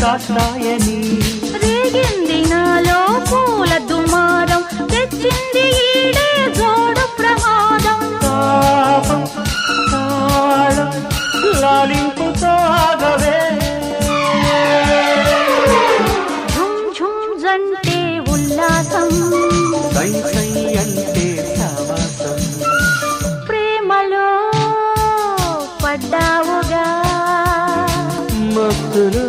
కాస్తాయని రేగింది నాలో పూల దుమారం తెచ్చింది ఈడే జోడు ప్రమాదం తాపం తాళం లాలింపు సాగవే ఝుమ్ ఝుమ్ జంటే ఉల్లాసం సై సై అంటే సావాసం ప్రేమలో పడ్డావుగా మత్తులో